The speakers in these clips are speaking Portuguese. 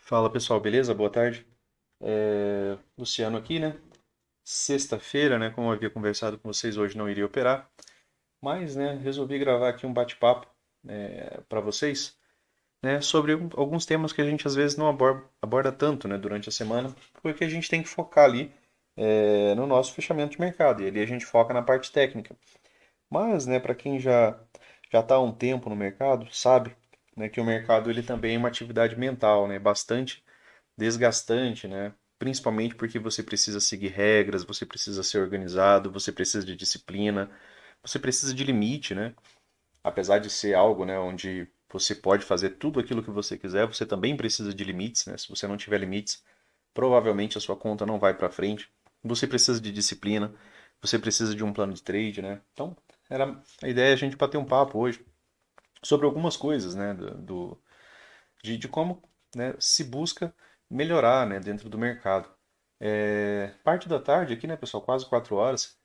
Fala pessoal, beleza? Boa tarde. Luciano aqui, né? Sexta-feira, né? Como eu havia conversado com vocês, hoje não iria operar, mas, né, resolvi gravar aqui um bate-papo para vocês, né, sobre alguns temas que a gente às vezes não aborda tanto, né, durante a semana, porque a gente tem que focar ali no nosso fechamento de mercado e ali a gente foca na parte técnica. Mas, né, para quem já está há um tempo no mercado, sabe, né, que o mercado ele também é uma atividade mental, né, bastante desgastante, né? Principalmente porque você precisa seguir regras, você precisa ser organizado, você precisa de disciplina, você precisa de limite, né? Apesar de ser algo, né, onde você pode fazer tudo aquilo que você quiser, você também precisa de limites, né? Se você não tiver limites, provavelmente a sua conta não vai para frente. Você precisa de disciplina, você precisa de um plano de trade, né? Então, era a ideia é a gente bater um papo hoje sobre algumas coisas, né, de como, né, se busca melhorar, né, dentro do mercado. Parte da tarde aqui, né, pessoal, quase 4 horas,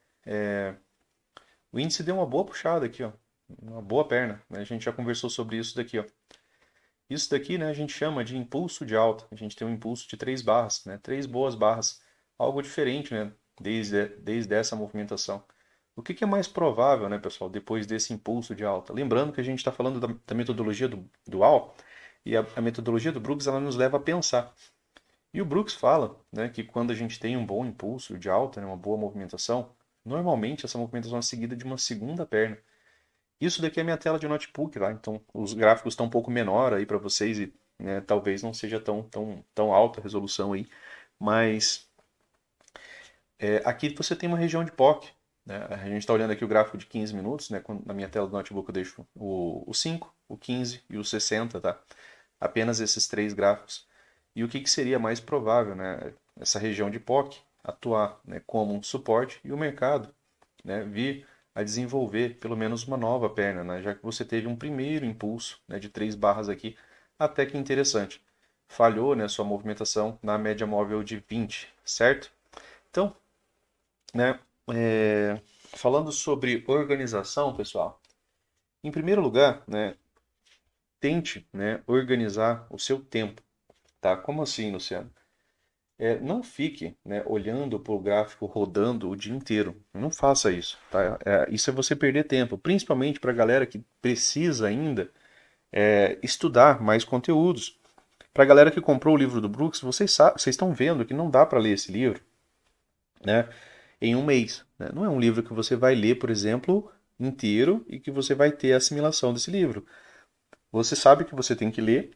o índice deu uma boa puxada aqui, ó, uma boa perna, né? A gente já conversou sobre isso daqui, ó. Isso daqui, né, a gente chama de impulso de alta. A gente tem um impulso de três barras, né, três boas barras, algo diferente, né, desde essa movimentação. O que que é mais provável, né, pessoal, depois desse impulso de alta? Lembrando que a gente está falando da metodologia do AL, e a metodologia do Brooks ela nos leva a pensar. E o Brooks fala, né, que quando a gente tem um bom impulso de alta, né, uma boa movimentação, normalmente essa movimentação é seguida de uma segunda perna. Isso daqui é minha tela de notebook lá, então os gráficos estão um pouco menor aí para vocês e, né, talvez não seja tão alta a resolução aí, mas aqui você tem uma região de POC, né? A gente está olhando aqui o gráfico de 15 minutos, né? Na minha tela do notebook eu deixo o 5, o 15 e o 60, tá? Apenas esses três gráficos. E o que que seria mais provável, né? Essa região de POC atuar, né, como um suporte e o mercado, né, vir a desenvolver pelo menos uma nova perna, né, já que você teve um primeiro impulso, né, de três barras aqui, até que interessante. Falhou, né, sua movimentação na média móvel de 20, certo? Então, né, falando sobre organização, pessoal, em primeiro lugar, né, tente, né, organizar o seu tempo, tá? Como assim, Luciano? Não fique, né, olhando para o gráfico rodando o dia inteiro. Não faça isso, tá? Isso é você perder tempo, principalmente para a galera que precisa ainda estudar mais conteúdos. Para a galera que comprou o livro do Brooks, vocês estão vendo que não dá para ler esse livro, né, em um mês, né? Não é um livro que você vai ler, por exemplo, inteiro e que você vai ter a assimilação desse livro. Você sabe que você tem que ler,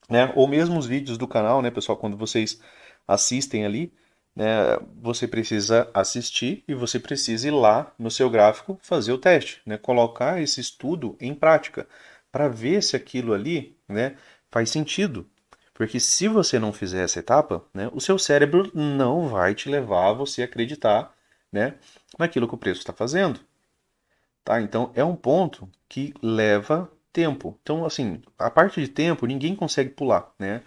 né? Ou mesmo os vídeos do canal, né, pessoal, quando vocês assistem ali, né, você precisa assistir e você precisa ir lá no seu gráfico fazer o teste, né, colocar esse estudo em prática para ver se aquilo ali, né, faz sentido. Porque se você não fizer essa etapa, né, o seu cérebro não vai te levar a você acreditar, né, naquilo que o preço está fazendo. Tá? Então é um ponto que leva tempo. Então, assim, a parte de tempo ninguém consegue pular, né?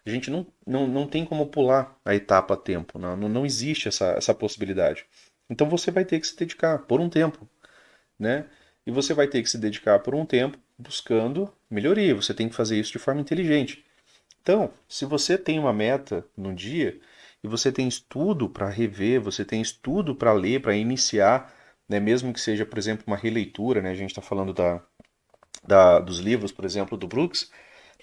A gente não tem como pular a etapa a tempo, não existe essa possibilidade. Então você vai ter que se dedicar por um tempo, né? E você vai ter que se dedicar por um tempo buscando melhoria. Você tem que fazer isso de forma inteligente. Então, se você tem uma meta no dia e você tem estudo para rever, você tem estudo para ler, para iniciar, né, mesmo que seja, por exemplo, uma releitura, né, a gente está falando dos livros, por exemplo, do Brooks,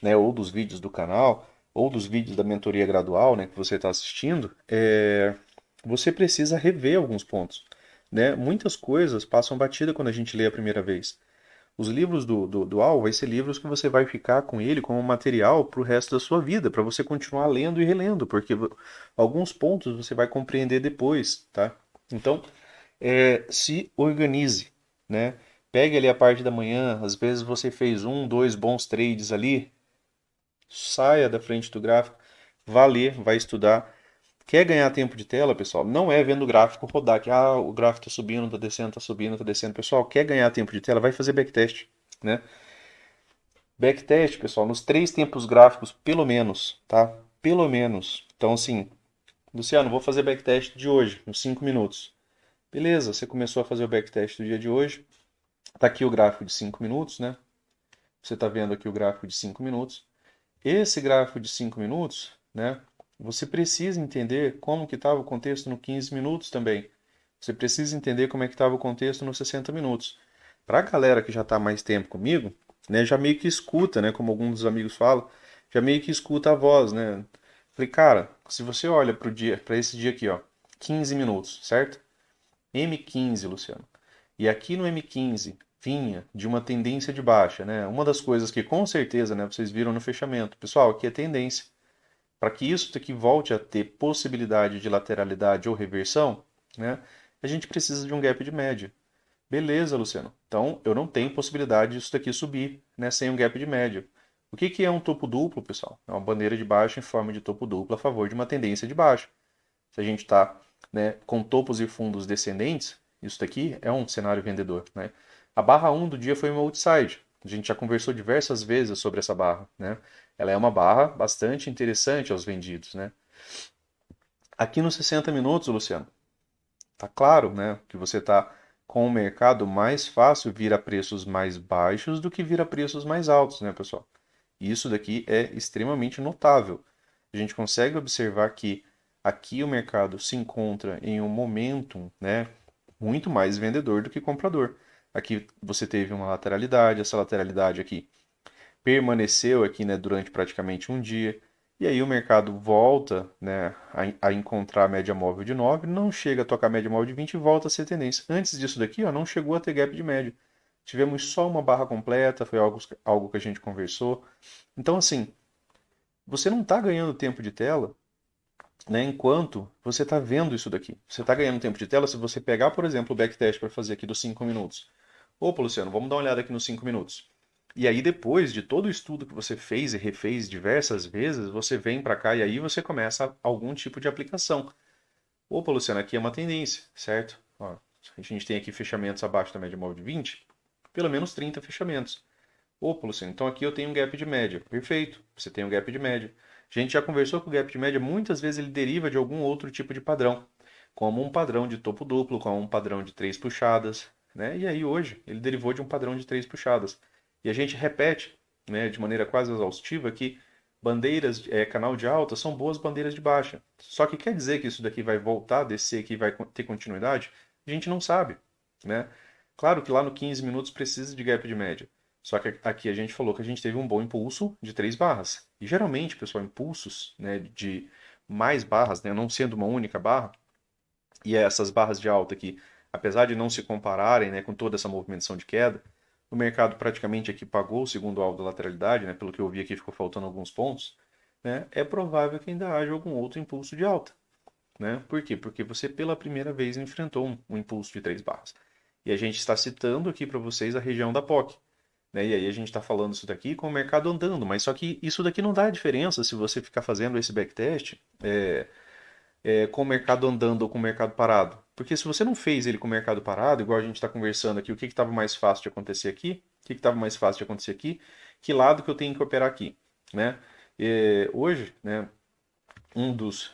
né, ou dos vídeos do canal, ou dos vídeos da mentoria gradual, né, que você está assistindo, você precisa rever alguns pontos. Né? Muitas coisas passam batida quando a gente lê a primeira vez. Os livros do Al vai ser livros que você vai ficar com ele como material para o resto da sua vida, para você continuar lendo e relendo, porque alguns pontos você vai compreender depois, tá? Então, se organize, né? Pegue ali a parte da manhã, às vezes você fez um, dois bons trades ali, saia da frente do gráfico, vá ler, vai estudar. Quer ganhar tempo de tela, pessoal? Não é vendo o gráfico rodar, que o gráfico está subindo, está descendo, está subindo, está descendo. Pessoal, quer ganhar tempo de tela? Vai fazer backtest, né? Backtest, pessoal, nos três tempos gráficos, pelo menos, tá? Pelo menos. Então, assim, Luciano, vou fazer backtest de hoje, uns 5 minutos. Beleza, você começou a fazer o backtest do dia de hoje. Tá aqui o gráfico de 5 minutos, né? Você tá vendo aqui o gráfico de 5 minutos. Esse gráfico de 5 minutos, né, você precisa entender como que estava o contexto no 15 minutos também. Você precisa entender como é que estava o contexto nos 60 minutos. Para a galera que já está mais tempo comigo, né, já meio que escuta, né, como alguns dos amigos falam, já meio que escuta a voz, né? Falei, cara, se você olha para o dia, para esse dia aqui, ó, 15 minutos, certo? M15, Luciano. E aqui no M15 vinha de uma tendência de baixa, né? Uma das coisas que com certeza, né, vocês viram no fechamento. Pessoal, aqui é tendência. Para que isso daqui volte a ter possibilidade de lateralidade ou reversão, né, a gente precisa de um gap de média. Beleza, Luciano. Então, eu não tenho possibilidade disso daqui subir, né, sem um gap de média. O que que é um topo duplo, pessoal? É uma bandeira de baixa em forma de topo duplo a favor de uma tendência de baixa. Se a gente está, né, com topos e fundos descendentes, isso daqui é um cenário vendedor, né? A barra 1 do dia foi uma outside. A gente já conversou diversas vezes sobre essa barra, né? Ela é uma barra bastante interessante aos vendidos, né? Aqui nos 60 minutos, Luciano, tá claro, né, que você tá com o mercado mais fácil vir a preços mais baixos do que vir a preços mais altos, né, pessoal? E isso daqui é extremamente notável. A gente consegue observar que aqui o mercado se encontra em um momentum, né, muito mais vendedor do que comprador. Aqui você teve uma lateralidade, essa lateralidade aqui permaneceu aqui, né, durante praticamente um dia. E aí o mercado volta, né, a encontrar a média móvel de 9, não chega a tocar a média móvel de 20 e volta a ser tendência. Antes disso daqui, ó, não chegou a ter gap de média. Tivemos só uma barra completa, foi algo que a gente conversou. Então, assim, você não está ganhando tempo de tela, né, enquanto você está vendo isso daqui. Você está ganhando tempo de tela se você pegar, por exemplo, o backtest para fazer aqui dos 5 minutos. Opa, Luciano, vamos dar uma olhada aqui nos 5 minutos. E aí, depois de todo o estudo que você fez e refez diversas vezes, você vem para cá e aí você começa algum tipo de aplicação. Opa, Luciano, aqui é uma tendência, certo? Ó, a gente tem aqui fechamentos abaixo da média móvel de 20, pelo menos 30 fechamentos. Opa, Luciano, então aqui eu tenho um gap de média. Perfeito, você tem um gap de média. A gente já conversou que o gap de média muitas vezes ele deriva de algum outro tipo de padrão, como um padrão de topo duplo, como um padrão de três puxadas, né? E aí hoje ele derivou de um padrão de três puxadas. E a gente repete, né, de maneira quase exaustiva que bandeiras, canal de alta são boas bandeiras de baixa. Só que quer dizer que isso daqui vai voltar a descer, que vai ter continuidade? A gente não sabe, né? Claro que lá no 15 minutos precisa de gap de média. Só que aqui a gente falou que a gente teve um bom impulso de três barras. E geralmente, pessoal, impulsos, né, de mais barras, né, não sendo uma única barra, e essas barras de alta aqui, apesar de não se compararem, né, com toda essa movimentação de queda, o mercado praticamente aqui pagou o segundo alvo da lateralidade, né, pelo que eu vi aqui ficou faltando alguns pontos, né, é provável que ainda haja algum outro impulso de alta. Né? Por quê? Porque você pela primeira vez enfrentou um impulso de três barras. E a gente está citando aqui para vocês a região da POC. Né? E aí a gente está falando isso daqui com o mercado andando, mas só que isso daqui não dá diferença se você ficar fazendo esse backtest com o mercado andando ou com o mercado parado. Porque se você não fez ele com o mercado parado, igual a gente está conversando aqui, o que estava mais fácil de acontecer aqui, o que estava mais fácil de acontecer aqui, que lado que eu tenho que operar aqui. Né? Hoje, né, um dos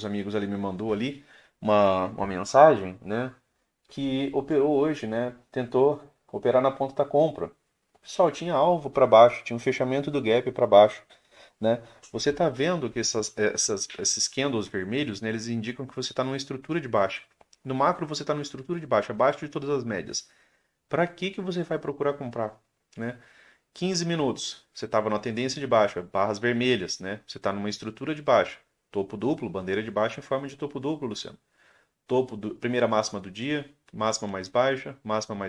amigos ali me mandou ali uma mensagem, né, que operou hoje, né, tentou operar na ponta da compra. Pessoal, tinha alvo para baixo, tinha um fechamento do gap para baixo, né? Você está vendo que esses candles vermelhos, né, eles indicam que você está numa estrutura de baixa. No macro você está numa estrutura de baixa, abaixo de todas as médias. Para que você vai procurar comprar, né? 15 minutos, você estava numa tendência de baixa, barras vermelhas, né? Você está numa estrutura de baixa. Topo duplo, bandeira de baixa em forma de topo duplo, Luciano. Primeira máxima do dia, máxima mais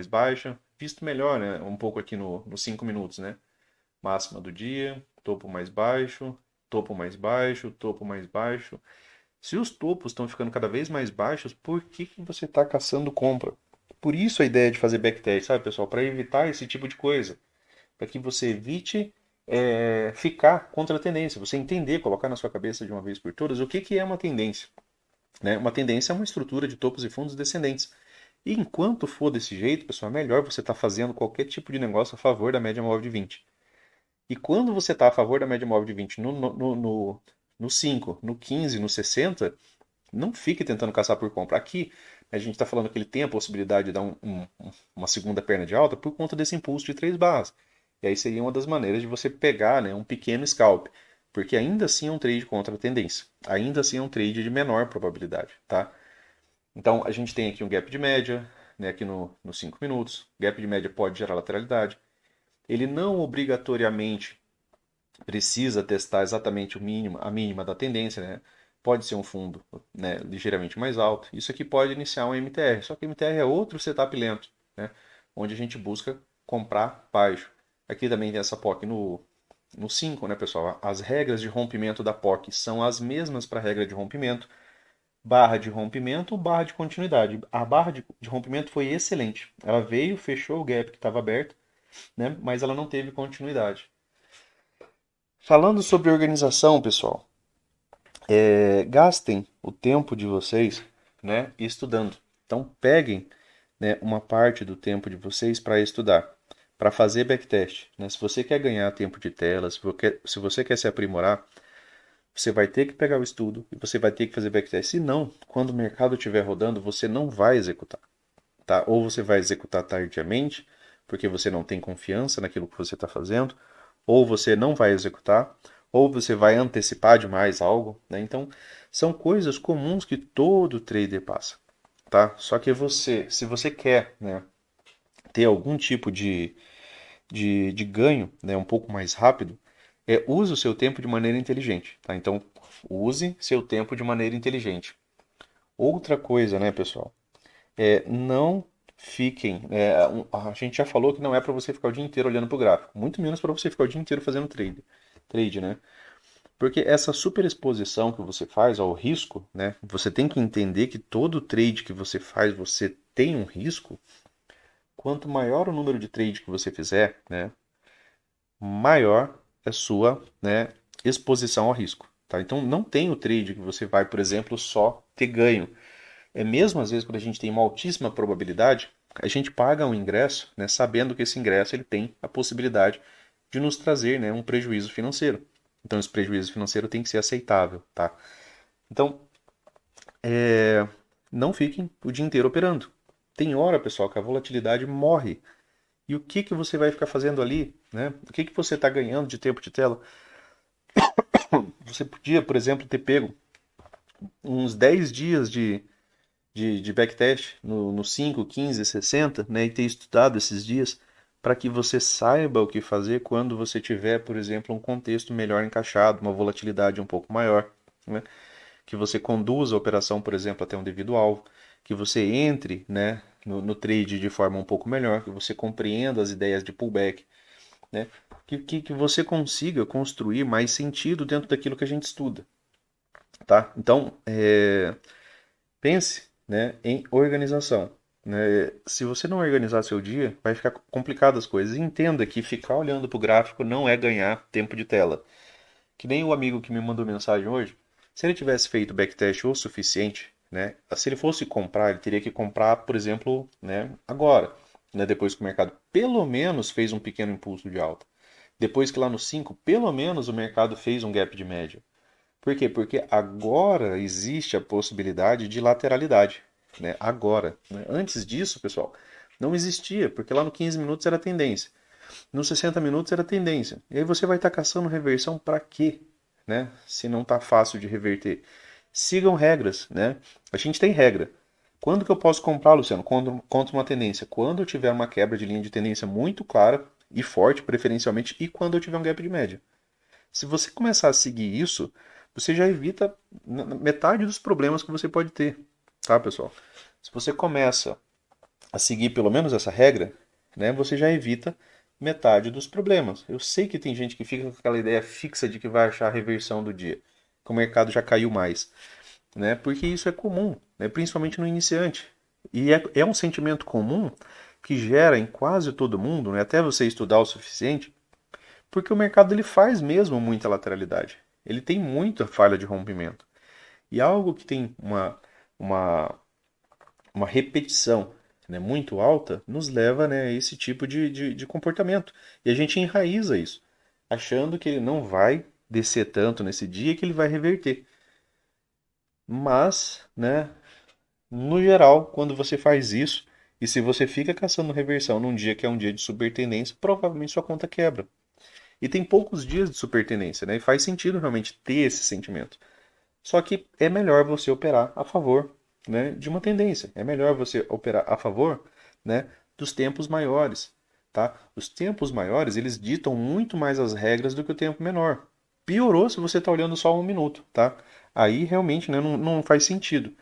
baixa, visto melhor, né? Um pouco aqui nos 5 minutos, né? Máxima do dia, topo mais baixo, topo mais baixo, topo mais baixo. Se os topos estão ficando cada vez mais baixos, por que você está caçando compra? Por isso a ideia de fazer backtest, sabe, pessoal? Para evitar esse tipo de coisa. Para que você evite ficar contra a tendência. Você entender, colocar na sua cabeça de uma vez por todas o que é uma tendência. Né? Uma tendência é uma estrutura de topos e fundos descendentes. E enquanto for desse jeito, pessoal, é melhor você estar fazendo qualquer tipo de negócio a favor da média móvel de 20. E quando você está a favor da média móvel de 20 no 5, no 15, no 60, não fique tentando caçar por compra. Aqui, a gente está falando que ele tem a possibilidade de dar uma segunda perna de alta por conta desse impulso de três barras. E aí seria uma das maneiras de você pegar, né, um pequeno scalp, porque ainda assim é um trade contra a tendência, ainda assim é um trade de menor probabilidade, tá? Então a gente tem aqui um gap de média, né, aqui nos 5 minutos. Gap de média pode gerar lateralidade. Ele não obrigatoriamente precisa testar exatamente o mínimo, a mínima da tendência, né? Pode ser um fundo, né, ligeiramente mais alto. Isso aqui pode iniciar um MTR, só que MTR é outro setup lento, né? Onde a gente busca comprar baixo. Aqui também tem essa POC no 5, né, pessoal? As regras de rompimento da POC são as mesmas para a regra de rompimento. Barra de rompimento, barra de continuidade. A barra de rompimento foi excelente. Ela veio, fechou o gap que estava aberto, né? Mas ela não teve continuidade. Falando sobre organização, pessoal, gastem o tempo de vocês, né, estudando. Então, peguem, né, uma parte do tempo de vocês para estudar, para fazer backtest. Né? Se você quer ganhar tempo de tela, se você quer se aprimorar, você vai ter que pegar o estudo e você vai ter que fazer backtest. Se não, quando o mercado estiver rodando, você não vai executar. Tá? Ou você vai executar tardiamente, porque você não tem confiança naquilo que você está fazendo, ou você não vai executar, ou você vai antecipar demais algo, né? Então, são coisas comuns que todo trader passa, tá? Só que você, se você quer, né, ter algum tipo de ganho, né, um pouco mais rápido, use o seu tempo de maneira inteligente, tá? Então, use seu tempo de maneira inteligente. Outra coisa, né, pessoal? Não fiquem. A gente já falou que não é para você ficar o dia inteiro olhando para o gráfico, muito menos para você ficar o dia inteiro fazendo trade, né? Porque essa superexposição que você faz ao risco, né? Você tem que entender que todo trade que você faz, você tem um risco. Quanto maior o número de trade que você fizer, né? Maior é a sua, né, exposição ao risco. Tá? Então não tem o trade que você vai, por exemplo, só ter ganho. Mesmo às vezes quando a gente tem uma altíssima probabilidade, a gente paga um ingresso, né, sabendo que esse ingresso ele tem a possibilidade de nos trazer, né, um prejuízo financeiro. Então esse prejuízo financeiro tem que ser aceitável, tá? Então não fiquem o dia inteiro operando. Tem hora, pessoal, que a volatilidade morre. E o que que você vai ficar fazendo ali, né? O que que você está ganhando de tempo de tela? Você podia, por exemplo, ter pego uns 10 dias de backtest no 5, 15, 60, né, e ter estudado esses dias para que você saiba o que fazer quando você tiver, por exemplo, um contexto melhor encaixado, uma volatilidade um pouco maior, né, que você conduza a operação, por exemplo, até um devido alvo, que você entre, né, no trade de forma um pouco melhor, que você compreenda as ideias de pullback, né, que você consiga construir mais sentido dentro daquilo que a gente estuda, tá? Então, pense, né, em organização. Né? Se você não organizar seu dia, vai ficar complicado as coisas. E entenda que ficar olhando para o gráfico não é ganhar tempo de tela. Que nem o amigo que me mandou mensagem hoje, se ele tivesse feito backtest o suficiente, né, se ele fosse comprar, ele teria que comprar, por exemplo, né, agora, né, depois que o mercado pelo menos fez um pequeno impulso de alta. Depois que lá no 5, pelo menos o mercado fez um gap de média. Por quê? Porque agora existe a possibilidade de lateralidade, né? Agora, né? Antes disso, pessoal, não existia, porque lá no 15 minutos era tendência, nos 60 minutos era tendência. E aí você vai estar caçando reversão para quê, né? Se não está fácil de reverter. Sigam regras, né? A gente tem regra. Quando que eu posso comprar, Luciano? Contra uma tendência. Quando eu tiver uma quebra de linha de tendência muito clara e forte, preferencialmente, e quando eu tiver um gap de média. Se você começar a seguir isso, você já evita metade dos problemas que você pode ter, tá, pessoal? Se você começa a seguir pelo menos essa regra, né, você já evita metade dos problemas. Eu sei que tem gente que fica com aquela ideia fixa de que vai achar a reversão do dia, que o mercado já caiu mais, né? Porque isso é comum, né, principalmente no iniciante. E é um sentimento comum que gera em quase todo mundo, né, até você estudar o suficiente, porque o mercado ele faz mesmo muita lateralidade. Ele tem muita falha de rompimento. E algo que tem uma, uma repetição, né, muito alta nos leva, né, a esse tipo de comportamento. E a gente enraiza isso, achando que ele não vai descer tanto nesse dia que ele vai reverter. Mas, né, no geral, quando você faz isso, E se você fica caçando reversão num dia que é um dia de super tendência, provavelmente sua conta quebra. E tem poucos dias de super tendência, né? E faz sentido realmente ter esse sentimento. Só que é melhor você operar a favor, né, de uma tendência. É melhor você operar a favor, né, dos tempos maiores, tá? Os tempos maiores, eles ditam muito mais as regras do que o tempo menor. Piorou se você está olhando só um minuto, tá? Aí realmente, né, não faz sentido.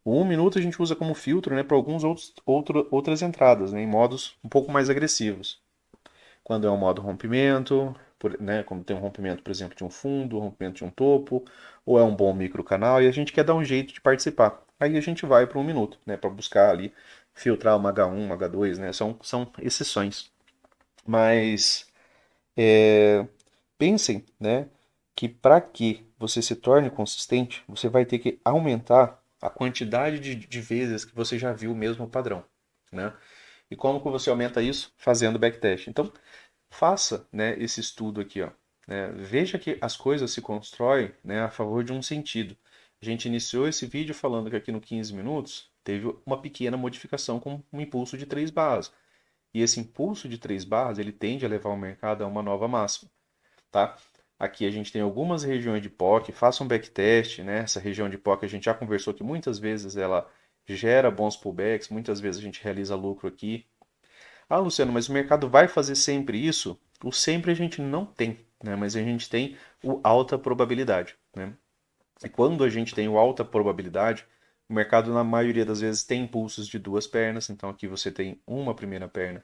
O um minuto a gente usa como filtro, né, para outras entradas, né, em modos um pouco mais agressivos. Quando é um modo rompimento, né, quando tem um rompimento, por exemplo, de um fundo, um rompimento de um topo, ou é um bom microcanal e a gente quer dar um jeito de participar. Aí a gente vai para um minuto, né, para buscar ali filtrar uma H1, uma H2, né, são exceções. Mas pensem, né, que para que você se torne consistente, você vai ter que aumentar a quantidade de vezes que você já viu o mesmo padrão, né? E como que você aumenta isso? Fazendo backtest. Então, faça, né, esse estudo aqui, ó, né? Veja que as coisas se constroem, né, a favor de um sentido. A gente iniciou esse vídeo falando que aqui no 15 minutos teve uma pequena modificação com um impulso de 3 barras. E esse impulso de 3 barras, ele tende a levar o mercado a uma nova máxima, tá? Aqui a gente tem algumas regiões de POC, faça um backtest, né? Essa região de POC a gente já conversou que muitas vezes ela gera bons pullbacks, muitas vezes a gente realiza lucro aqui. Ah, Luciano, mas o mercado vai fazer sempre isso? O sempre a gente não tem, né? Mas a gente tem o alta probabilidade, né? E quando a gente tem o alta probabilidade, o mercado na maioria das vezes tem impulsos de duas pernas, então aqui você tem uma primeira perna,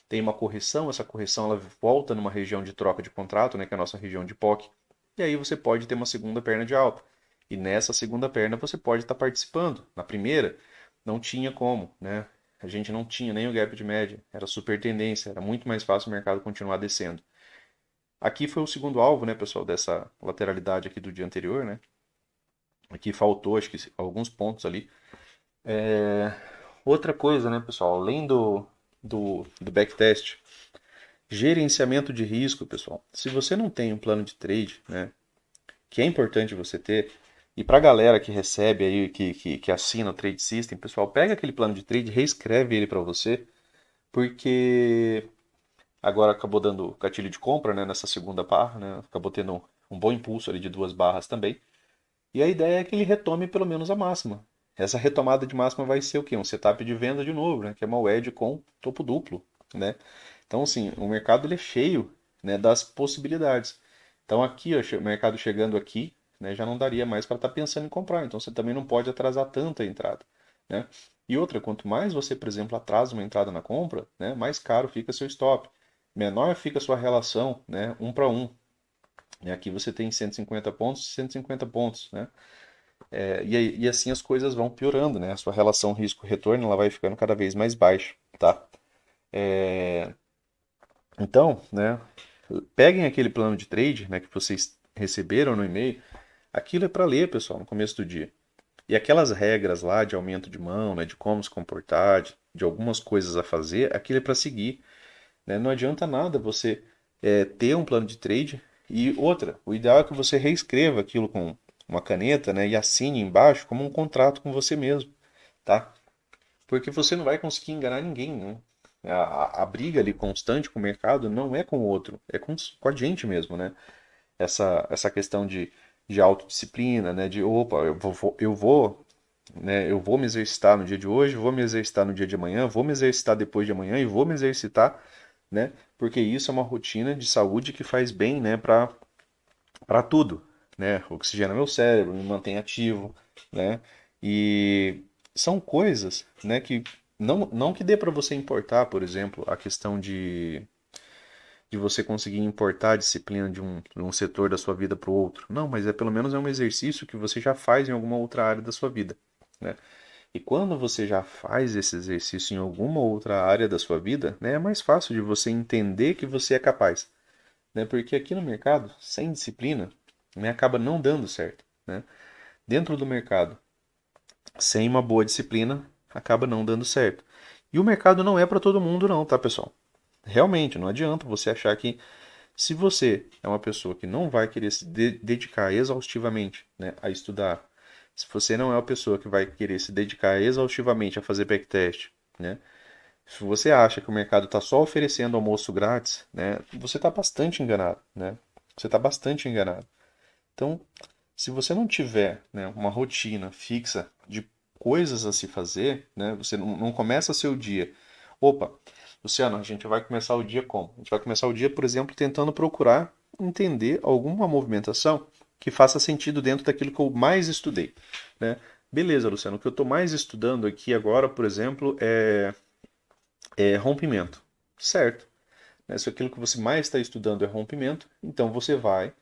tem uma correção, essa correção ela volta numa região de troca de contrato, né, que é a nossa região de POC, e aí você pode ter uma segunda perna de alta. E nessa segunda perna você pode estar participando. Na primeira, não tinha como, né? A gente não tinha nem o gap de média, era super tendência, era muito mais fácil o mercado continuar descendo. Aqui foi o segundo alvo, né, pessoal, dessa lateralidade aqui do dia anterior, né? Aqui faltou, acho que alguns pontos ali. Outra coisa, né, pessoal, além do backtest, gerenciamento de risco, pessoal. Se você não tem um plano de trade, né, que é importante você ter, e para a galera que recebe aí, que assina o Trade System, pessoal, pega aquele plano de trade, reescreve ele para você, porque agora acabou dando gatilho de compra, né, nessa segunda barra, né, acabou tendo um bom impulso ali de duas barras também, e a ideia é que ele retome pelo menos a máxima. Essa retomada de máxima vai ser o quê? Um setup de venda de novo, né, que é uma wedge com topo duplo, né? Então, assim, o mercado ele é cheio, né, das possibilidades. Então, aqui, ó, o mercado chegando aqui, né, já não daria mais para estar pensando em comprar. Então, você também não pode atrasar tanto a entrada, né? E outra, quanto mais você, por exemplo, atrasa uma entrada na compra, né, mais caro fica seu stop. Menor fica a sua relação, né, um para um. E aqui você tem 150 pontos, 150 pontos, né? E assim as coisas vão piorando, né? A sua relação risco-retorno ela vai ficando cada vez mais baixa, tá? Então, né, peguem aquele plano de trade, né, que vocês receberam no e-mail. Aquilo é para ler, pessoal, no começo do dia. E aquelas regras lá de aumento de mão, né, de como se comportar, de algumas coisas a fazer, aquilo é para seguir, né? Não adianta nada você ter um plano de trade e outra. O ideal é que você reescreva aquilo com uma caneta, né, e assine embaixo como um contrato com você mesmo, tá? Porque você não vai conseguir enganar ninguém, né? A briga ali constante com o mercado não é com o outro, é com a gente mesmo, né? Essa questão de autodisciplina, né? De, opa, né? Eu vou me exercitar no dia de hoje, vou me exercitar no dia de amanhã, vou me exercitar depois de amanhã e vou me exercitar, né? Porque isso é uma rotina de saúde que faz bem, né? Para tudo, né? Oxigena meu cérebro, me mantém ativo, né? E são coisas, né, que não que dê para você importar, por exemplo, a questão de você conseguir importar a disciplina de um setor da sua vida para o outro. Não, mas pelo menos é um exercício que você já faz em alguma outra área da sua vida, né? E quando você já faz esse exercício em alguma outra área da sua vida, né, é mais fácil de você entender que você é capaz, né? Porque aqui no mercado, sem disciplina, né, acaba não dando certo, né? Dentro do mercado, sem uma boa disciplina, acaba não dando certo. E o mercado não é para todo mundo não, tá, pessoal? Realmente, não adianta você achar que se você é uma pessoa que não vai querer se dedicar exaustivamente, né, a estudar, se você não é uma pessoa que vai querer se dedicar exaustivamente a fazer backtest, né, Se você acha que o mercado está só oferecendo almoço grátis, né, você está bastante enganado, né? Você está bastante enganado. Então, se você não tiver, né, uma rotina fixa de coisas a se fazer, né, você não começa seu dia. Opa, Luciano, a gente vai começar o dia como? A gente vai começar o dia, por exemplo, tentando procurar entender alguma movimentação que faça sentido dentro daquilo que eu mais estudei, né? Beleza, Luciano, o que eu estou mais estudando aqui agora, por exemplo, é rompimento, certo? Né? Se aquilo que você mais está estudando é rompimento, então você vai,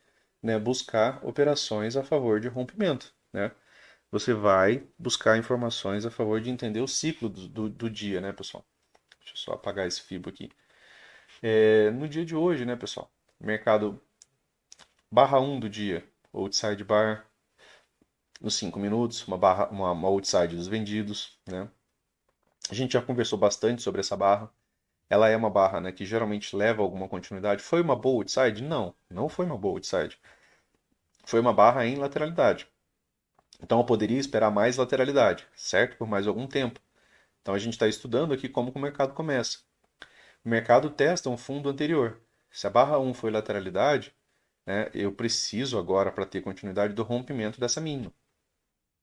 né, buscar operações a favor de rompimento, né? Você vai buscar informações a favor de entender o ciclo do dia, né, pessoal? Deixa eu só apagar esse fibro aqui. No dia de hoje, né, pessoal? Mercado barra um do dia, outside bar nos 5 minutos, uma outside dos vendidos, né? A gente já conversou bastante sobre essa barra. Ela é uma barra, né, que geralmente leva alguma continuidade. Foi uma boa outside? Não, não foi uma boa outside. Foi uma barra em lateralidade. Então eu poderia esperar mais lateralidade, certo? Por mais algum tempo. Então a gente está estudando aqui como que o mercado começa. O mercado testa um fundo anterior. Se a barra um foi lateralidade, né, eu preciso agora, para ter continuidade, do rompimento dessa mínima.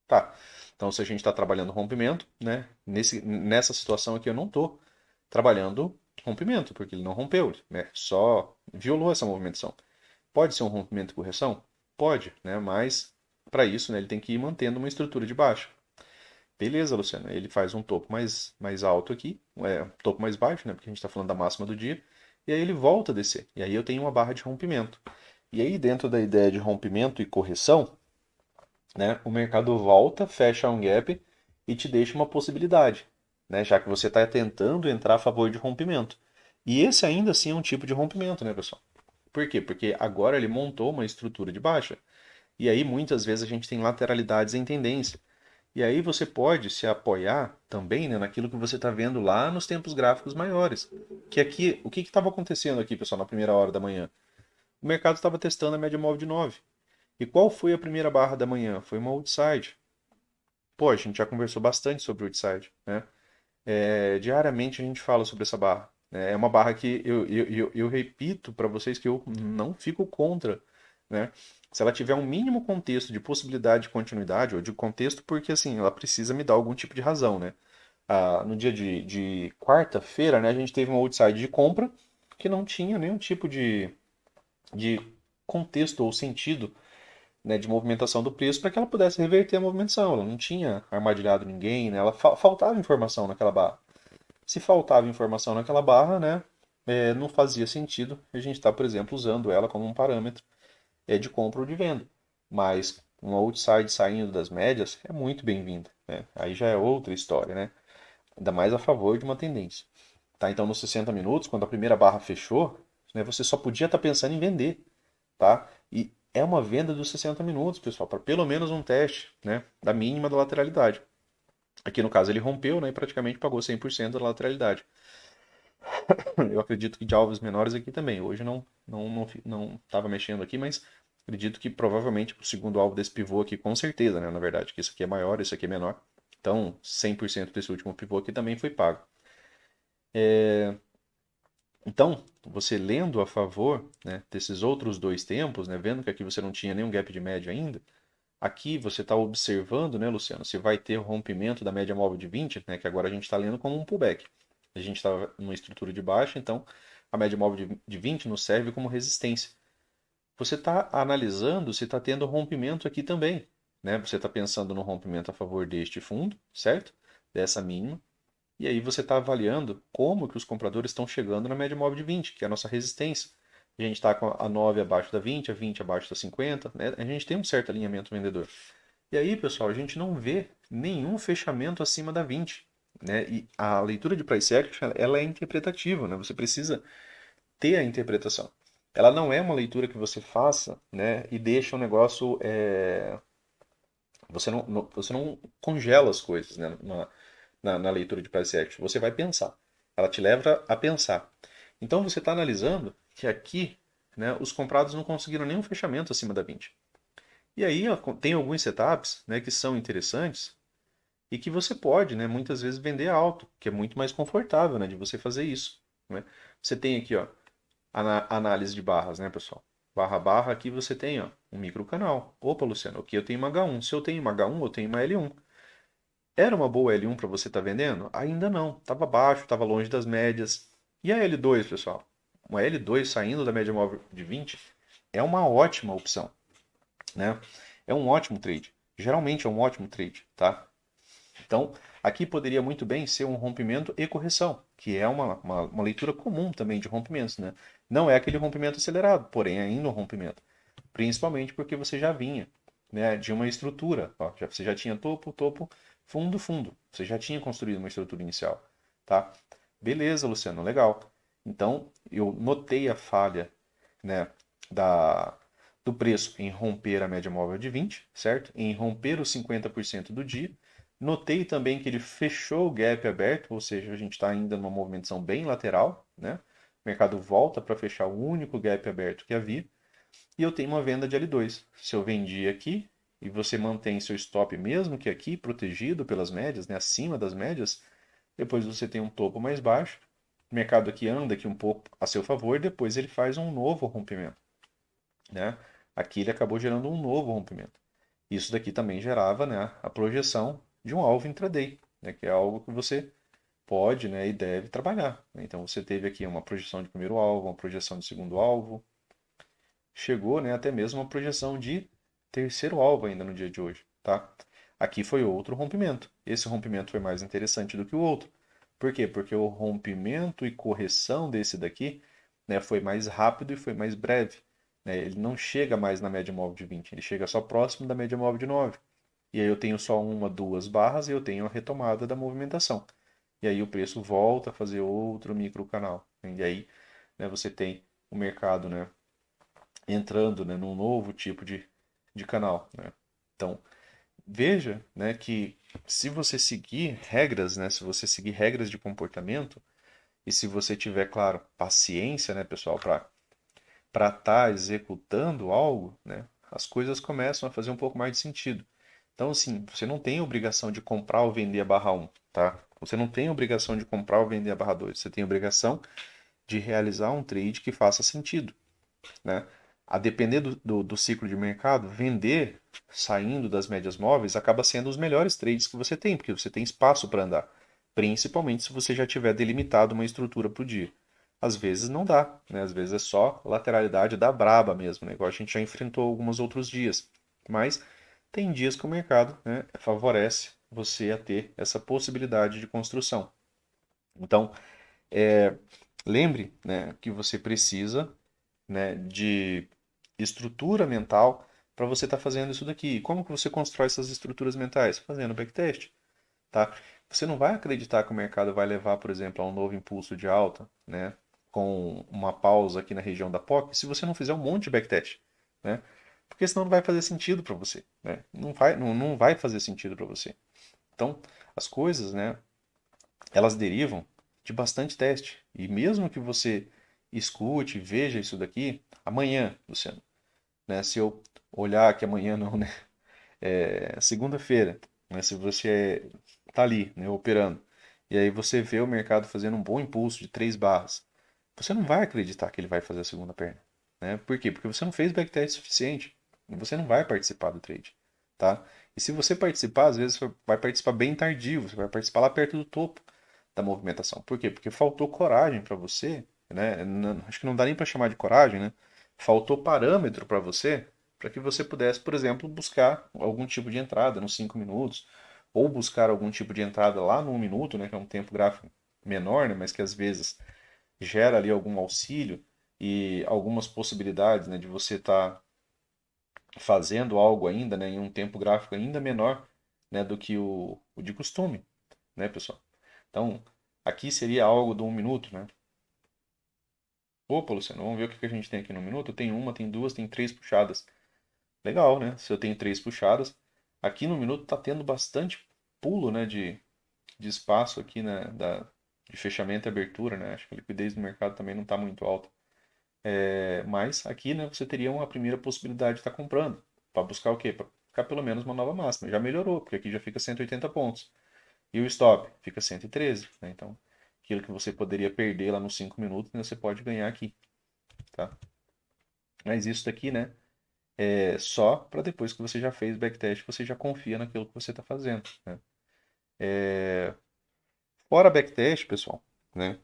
Tá. Então se a gente está trabalhando rompimento, né, nessa situação aqui eu não estou trabalhando rompimento, porque ele não rompeu, né, só violou essa movimentação. Pode ser um rompimento e correção? Pode, né, mas para isso, né, ele tem que ir mantendo uma estrutura de baixa. Beleza, Luciano. Ele faz um topo mais alto aqui, um topo mais baixo, né? Porque a gente está falando da máxima do dia. E aí ele volta a descer. E aí eu tenho uma barra de rompimento. E aí, dentro da ideia de rompimento e correção, né? O mercado volta, fecha um gap e te deixa uma possibilidade, né? Já que você está tentando entrar a favor de rompimento. E esse ainda assim é um tipo de rompimento, né, pessoal? Por quê? Porque agora ele montou uma estrutura de baixa. E aí, muitas vezes, a gente tem lateralidades em tendência. E aí você pode se apoiar também, né, naquilo que você está vendo lá nos tempos gráficos maiores. Que aqui, o que estava acontecendo aqui, pessoal, na primeira hora da manhã? O mercado estava testando a média móvel de 9. E qual foi a primeira barra da manhã? Foi uma outside. Pô, a gente já conversou bastante sobre outside, né? Diariamente a gente fala sobre essa barra. Né? É uma barra que eu repito para vocês que eu não fico contra, né? Se ela tiver um mínimo contexto de possibilidade de continuidade, ou de contexto, porque assim, ela precisa me dar algum tipo de razão, né? No dia de quarta-feira, né, a gente teve uma outside de compra que não tinha nenhum tipo de contexto ou sentido, né, de movimentação do preço para que ela pudesse reverter a movimentação. Ela não tinha armadilhado ninguém, né? Ela faltava informação naquela barra. Se faltava informação naquela barra, né, não fazia sentido a gente estar, por exemplo, usando ela como um parâmetro de compra ou de venda. Mas um outside saindo das médias é muito bem-vindo. Né? Aí já é outra história, né? Ainda mais a favor de uma tendência. Tá? Então, nos 60 minutos, quando a primeira barra fechou, né, você só podia estar pensando em vender. Tá? E é uma venda dos 60 minutos, pessoal, para pelo menos um teste, né, da mínima da lateralidade. Aqui no caso ele rompeu, né, e praticamente pagou 100% da lateralidade. Eu acredito que de alvos menores aqui também. Hoje não estava mexendo aqui, mas acredito que provavelmente o segundo alvo desse pivô aqui, com certeza, né, na verdade, que isso aqui é maior, isso aqui é menor. Então, 100% desse último pivô aqui também foi pago. Então, você lendo a favor, né, desses outros dois tempos, né, vendo que aqui você não tinha nenhum gap de média ainda, aqui você está observando, né, Luciano, se vai ter o rompimento da média móvel de 20, né, que agora a gente está lendo como um pullback. A gente está numa estrutura de baixa, então a média móvel de 20 nos serve como resistência. Você está analisando se está tendo rompimento aqui também. Né? Você está pensando no rompimento a favor deste fundo, certo? Dessa mínima. E aí você está avaliando como que os compradores estão chegando na média móvel de 20, que é a nossa resistência. A gente está com a 9 abaixo da 20, a 20 abaixo da 50, né? A gente tem um certo alinhamento vendedor. E aí, pessoal, a gente não vê nenhum fechamento acima da 20. Né? E a leitura de price action ela é interpretativa, né? Você precisa ter a interpretação. Ela não é uma leitura que você faça, né, e deixa o negócio. Você não congela as coisas, né, na leitura de price action. Você vai pensar. Ela te leva a pensar. Então você está analisando que aqui, né, os comprados não conseguiram nenhum fechamento acima da 20. E aí ó, tem alguns setups, né, que são interessantes, e que você pode, né, muitas vezes vender alto, que é muito mais confortável, né, de você fazer isso, né? Você tem aqui, ó, análise de barras, né, pessoal? Barra a barra, aqui você tem, ó, um microcanal. Opa, Luciano, aqui eu tenho uma H1. Se eu tenho uma H1, eu tenho uma L1. Era uma boa L1 para você estar vendendo? Ainda não. Estava baixo, estava longe das médias. E a L2, pessoal? Uma L2 saindo da média móvel de 20 é uma ótima opção, né? É um ótimo trade. Geralmente é um ótimo trade, tá? Então, aqui poderia muito bem ser um rompimento e correção, que é uma leitura comum também de rompimentos, né? Não é aquele rompimento acelerado, porém ainda um rompimento. Principalmente porque você já vinha, né, de uma estrutura. Ó, você já tinha topo, topo, fundo, fundo. Você já tinha construído uma estrutura inicial, tá? Beleza, Luciano, legal. Então, eu notei a falha, né, da, do preço em romper a média móvel de 20, certo? Em romper os 50% do dia. Notei também que ele fechou o gap aberto, ou seja, a gente está ainda numa movimentação bem lateral, né? O mercado volta para fechar o único gap aberto que havia. E eu tenho uma venda de L2. Se eu vendi aqui e você mantém seu stop mesmo que aqui, protegido pelas médias, né, acima das médias, depois você tem um topo mais baixo. O mercado aqui anda aqui um pouco a seu favor, depois ele faz um novo rompimento, né? Aqui ele acabou gerando um novo rompimento. Isso daqui também gerava, né, a projeção de um alvo intraday, né, que é algo que você pode, né, e deve trabalhar. Então você teve aqui uma projeção de primeiro alvo, uma projeção de segundo alvo, chegou, né, até mesmo uma projeção de terceiro alvo ainda no dia de hoje, tá? Aqui foi outro rompimento. Esse rompimento foi mais interessante do que o outro. Por quê? Porque o rompimento e correção desse daqui, né, foi mais rápido e foi mais breve, né? Ele não chega mais na média móvel de 20, ele chega só próximo da média móvel de 9. E aí eu tenho só uma, duas barras e eu tenho a retomada da movimentação. E aí o preço volta a fazer outro micro canal. E aí, né, você tem o mercado, né, entrando, né, num novo tipo de canal, né? Então, veja, né, que se você seguir regras, né, se você seguir regras de comportamento e se você tiver, claro, paciência, né, pessoal, para estar executando algo, né, as coisas começam a fazer um pouco mais de sentido. Então, assim, você não tem obrigação de comprar ou vender a barra um, tá? Você não tem obrigação de comprar ou vender a barra 2. Você tem obrigação de realizar um trade que faça sentido, né? A depender do ciclo de mercado, vender saindo das médias móveis acaba sendo os melhores trades que você tem, porque você tem espaço para andar, principalmente se você já tiver delimitado uma estrutura para o dia. Às vezes não dá, né? Às vezes é só lateralidade da braba mesmo, né? Igual a gente já enfrentou alguns outros dias. Mas tem dias que o mercado, né, favorece você a ter essa possibilidade de construção. Então, lembre, né, que você precisa, né, de estrutura mental para você estar fazendo isso daqui. E como que você constrói essas estruturas mentais? Fazendo backtest, tá? Você não vai acreditar que o mercado vai levar, por exemplo, a um novo impulso de alta, né, com uma pausa aqui na região da POC, se você não fizer um monte de backtest, né? Porque senão não vai fazer sentido para você, né? Não vai fazer sentido para você. Então, as coisas, né, elas derivam de bastante teste. E mesmo que você escute, veja isso daqui, amanhã, Luciano, né? Se eu olhar que amanhã não, né? É segunda-feira, né? Se você está ali, né, operando, e aí você vê o mercado fazendo um bom impulso de 3 barras, você não vai acreditar que ele vai fazer a segunda perna, né? Por quê? Porque você não fez backtest suficiente. E você não vai participar do trade, tá? E se você participar, às vezes você vai participar bem tardio, você vai participar lá perto do topo da movimentação. Por quê? Porque faltou coragem para você, né? Acho que não dá nem para chamar de coragem, né? Faltou parâmetro para você, para que você pudesse, por exemplo, buscar algum tipo de entrada nos 5 minutos, ou buscar algum tipo de entrada lá no 1 minuto, né? Que é um tempo gráfico menor, né? Mas que às vezes gera ali algum auxílio e algumas possibilidades, né? De você estar fazendo algo ainda, né? Em um tempo gráfico ainda menor, né? Do que o de costume, né, pessoal? Então, aqui seria algo do 1 minuto, né? Opa, Luciano, vamos ver o que que a gente tem aqui no minuto. Tem uma, tem duas, tem três puxadas. Legal, né? Se eu tenho três puxadas, aqui no minuto tá tendo bastante pulo, né, de espaço aqui, né, de fechamento e abertura, né? Acho que a liquidez do mercado também não está muito alta. Mas aqui, né, você teria uma primeira possibilidade de estar comprando. Para buscar o quê? Para buscar pelo menos uma nova máxima. Já melhorou, porque aqui já fica 180 pontos. E o stop fica 113, né? Então, aquilo que você poderia perder lá nos 5 minutos, né, você pode ganhar aqui, tá? Mas isso daqui, né, é só para depois que você já fez backtest, você já confia naquilo que você está fazendo, né? Fora backtest, pessoal, né?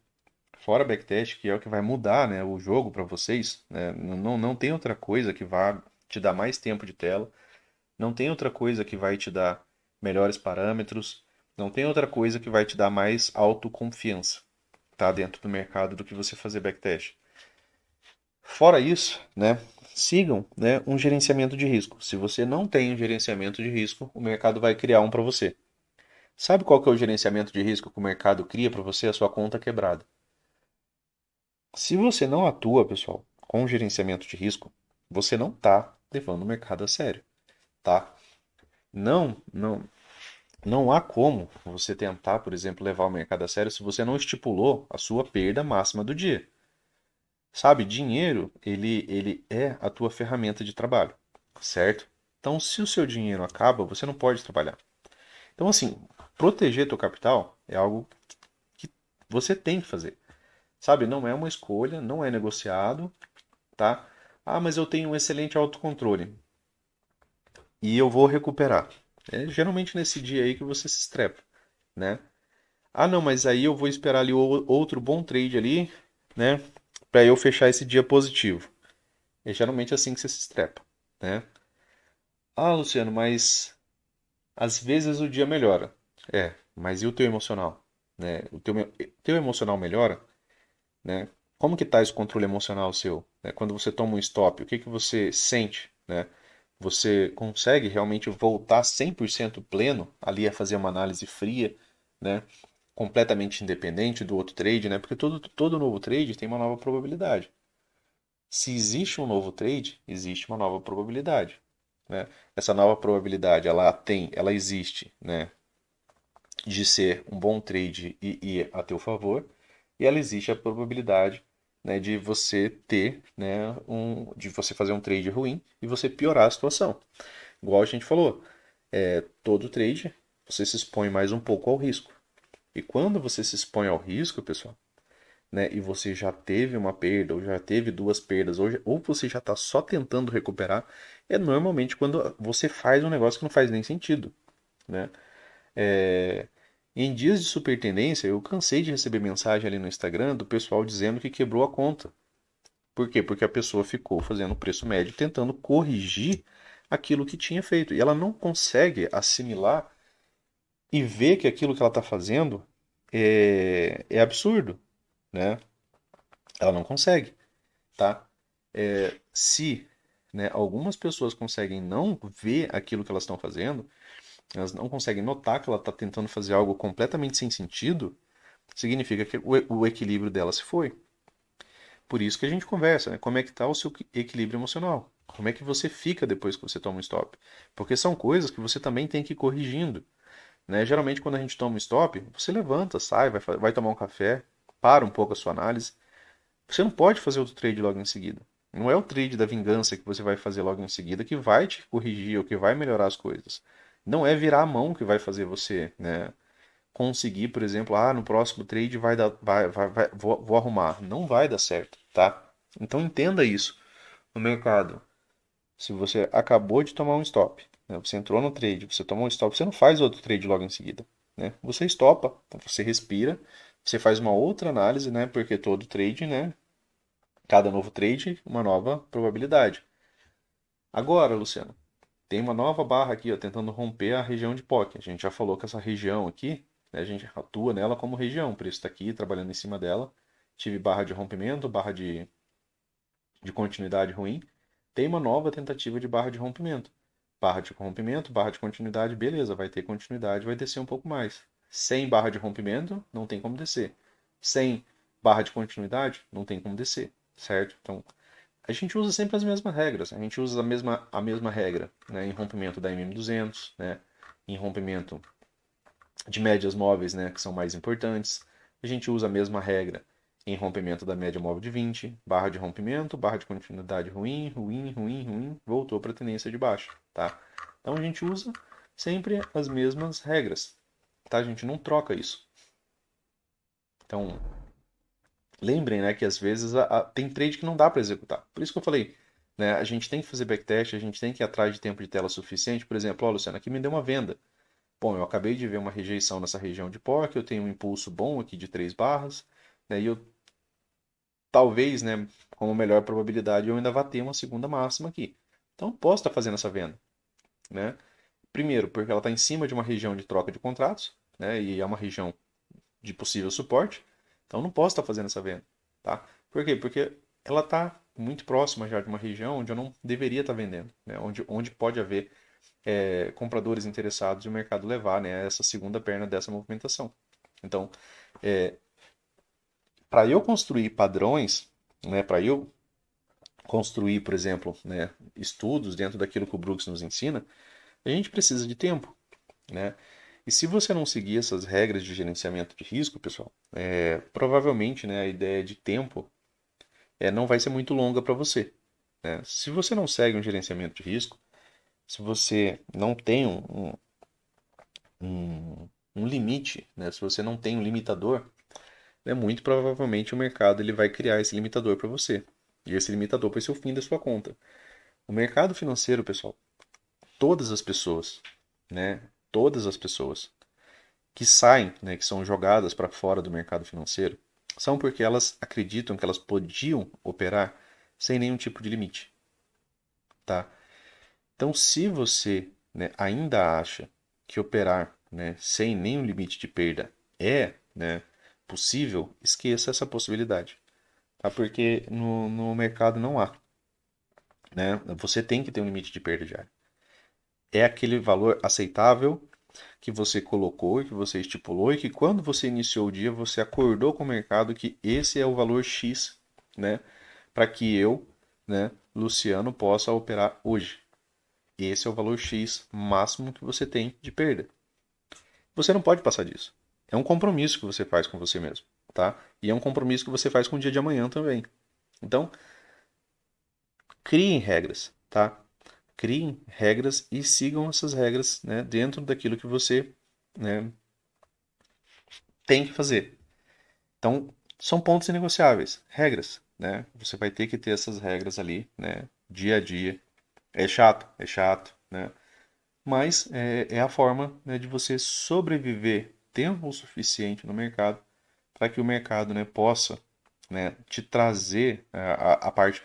Fora backtest, que é o que vai mudar, né, o jogo para vocês, né? Não tem outra coisa que vá te dar mais tempo de tela, não tem outra coisa que vai te dar melhores parâmetros, não tem outra coisa que vai te dar mais autoconfiança, tá, dentro do mercado do que você fazer backtest. Fora isso, né, sigam, né, um gerenciamento de risco. Se você não tem um gerenciamento de risco, o mercado vai criar um para você. Sabe qual que é o gerenciamento de risco que o mercado cria para você? A sua conta quebrada. Se você não atua, pessoal, com gerenciamento de risco, você não está levando o mercado a sério, tá? Não, não, não há como você tentar, por exemplo, levar o mercado a sério se você não estipulou a sua perda máxima do dia. Sabe, dinheiro, ele é a tua ferramenta de trabalho, certo? Então, se o seu dinheiro acaba, você não pode trabalhar. Então, assim, proteger teu capital é algo que você tem que fazer. Sabe, não é uma escolha, não é negociado, tá? Ah, mas eu tenho um excelente autocontrole e eu vou recuperar. É geralmente nesse dia aí que você se estrepa, né? Ah, não, mas aí eu vou esperar ali outro bom trade ali, né? Para eu fechar esse dia positivo. É geralmente assim que você se estrepa, né? Ah, Luciano, mas às vezes o dia melhora. É, mas e o teu emocional, né? Teu emocional melhora, né? Como que tá esse controle emocional seu, né? Quando você toma um stop, o que que você sente, né? Você consegue realmente voltar 100% pleno ali a fazer uma análise fria, né? Completamente independente do outro trade, né? Porque todo novo trade tem uma nova probabilidade. Se existe um novo trade, existe uma nova probabilidade, né? Essa nova probabilidade, ela existe, né? De ser um bom trade e ir a teu favor, e ela existe a probabilidade, né, de você ter, né, de você fazer um trade ruim e você piorar a situação. Igual a gente falou, todo trade você se expõe mais um pouco ao risco. E quando você se expõe ao risco, pessoal, né, e você já teve uma perda, ou já teve duas perdas, ou você já está só tentando recuperar, é normalmente quando você faz um negócio que não faz nem sentido, né? É, Em dias de super tendência, eu cansei de receber mensagem ali no Instagram do pessoal dizendo que quebrou a conta. Por quê? Porque a pessoa ficou fazendo preço médio tentando corrigir aquilo que tinha feito. E ela não consegue assimilar e ver que aquilo que ela está fazendo é absurdo, né? Ela não consegue, tá? Se, né, algumas pessoas conseguem não ver aquilo que elas estão fazendo, elas não conseguem notar que ela está tentando fazer algo completamente sem sentido, significa que o equilíbrio dela se foi. Por isso que a gente conversa, né? Como é que está o seu equilíbrio emocional? Como é que você fica depois que você toma um stop? Porque são coisas que você também tem que ir corrigindo, né? Geralmente quando a gente toma um stop, você levanta, sai, vai tomar um café, para um pouco a sua análise. Você não pode fazer outro trade logo em seguida. Não é o trade da vingança que você vai fazer logo em seguida que vai te corrigir ou que vai melhorar as coisas. Não é virar a mão que vai fazer você, né, conseguir, por exemplo, no próximo trade vai dar, vou arrumar. Não vai dar certo, tá? Então entenda isso. No mercado, se você acabou de tomar um stop, né, você entrou no trade, você tomou um stop, você não faz outro trade logo em seguida, né? Você estopa, você respira, você faz uma outra análise, né? Porque todo trade, né? Cada novo trade, uma nova probabilidade. Agora, Luciano, tem uma nova barra aqui, ó, tentando romper a região de POC. A gente já falou que essa região aqui, né, a gente atua nela como região, por isso está aqui trabalhando em cima dela. Tive barra de rompimento, barra de continuidade ruim. Tem uma nova tentativa de barra de rompimento. Barra de rompimento, barra de continuidade, beleza, vai ter continuidade, vai descer um pouco mais. Sem barra de rompimento, não tem como descer. Sem barra de continuidade, não tem como descer, certo? Então, a gente usa sempre as mesmas regras. A gente usa a mesma regra, né, em rompimento da MM200, né, em rompimento de médias móveis, né, que são mais importantes. A gente usa a mesma regra em rompimento da média móvel de 20, barra de rompimento, barra de continuidade ruim, ruim, ruim, ruim, voltou para a tendência de baixo, tá? Então a gente usa sempre as mesmas regras, tá? A gente não troca isso. Então, lembrem, né, que às vezes tem trade que não dá para executar. Por isso que eu falei, né, a gente tem que fazer backtest, a gente tem que ir atrás de tempo de tela suficiente. Por exemplo, ó, Luciano, aqui me deu uma venda. Bom, eu acabei de ver uma rejeição nessa região de POC, eu tenho um impulso bom aqui de 3 barras, né, e eu talvez, né, como melhor probabilidade, eu ainda vá ter uma segunda máxima aqui. Então, eu posso estar fazendo essa venda, né? Primeiro, porque ela está em cima de uma região de troca de contratos, né, e é uma região de possível suporte. Então, eu não posso estar fazendo essa venda, tá? Por quê? Porque ela está muito próxima já de uma região onde eu não deveria estar vendendo, né? Onde pode haver compradores interessados e o mercado levar, né, essa segunda perna dessa movimentação. Então, para eu construir padrões, né, para eu construir, por exemplo, né, estudos dentro daquilo que o Brooks nos ensina, a gente precisa de tempo, né? E se você não seguir essas regras de gerenciamento de risco, pessoal, provavelmente, né, a ideia de tempo não vai ser muito longa para você, né? Se você não segue um gerenciamento de risco, se você não tem um limite, né? Se você não tem um limitador, né, muito provavelmente o mercado ele vai criar esse limitador para você. E esse limitador vai ser o fim da sua conta. O mercado financeiro, pessoal, todas as pessoas, né? Todas as pessoas que saem, né, que são jogadas para fora do mercado financeiro, são porque elas acreditam que elas podiam operar sem nenhum tipo de limite, tá? Então, se você, né, ainda acha que operar, né, sem nenhum limite de perda é, né, possível, esqueça essa possibilidade, tá? Porque no mercado não há, né? Você tem que ter um limite de perda diária. É aquele valor aceitável que você colocou e que você estipulou e que quando você iniciou o dia você acordou com o mercado que esse é o valor X, né, para que eu, né, Luciano, possa operar hoje. Esse é o valor X máximo que você tem de perda. Você não pode passar disso. É um compromisso que você faz com você mesmo, tá? E é um compromisso que você faz com o dia de amanhã também. Então, criem regras, tá? Criem regras e sigam essas regras, né, dentro daquilo que você, né, tem que fazer. Então, são pontos inegociáveis, regras, né? Você vai ter que ter essas regras ali, né? Dia a dia. É chato, né? Mas é a forma, né, de você sobreviver tempo suficiente no mercado para que o mercado, né, possa, né, te trazer a parte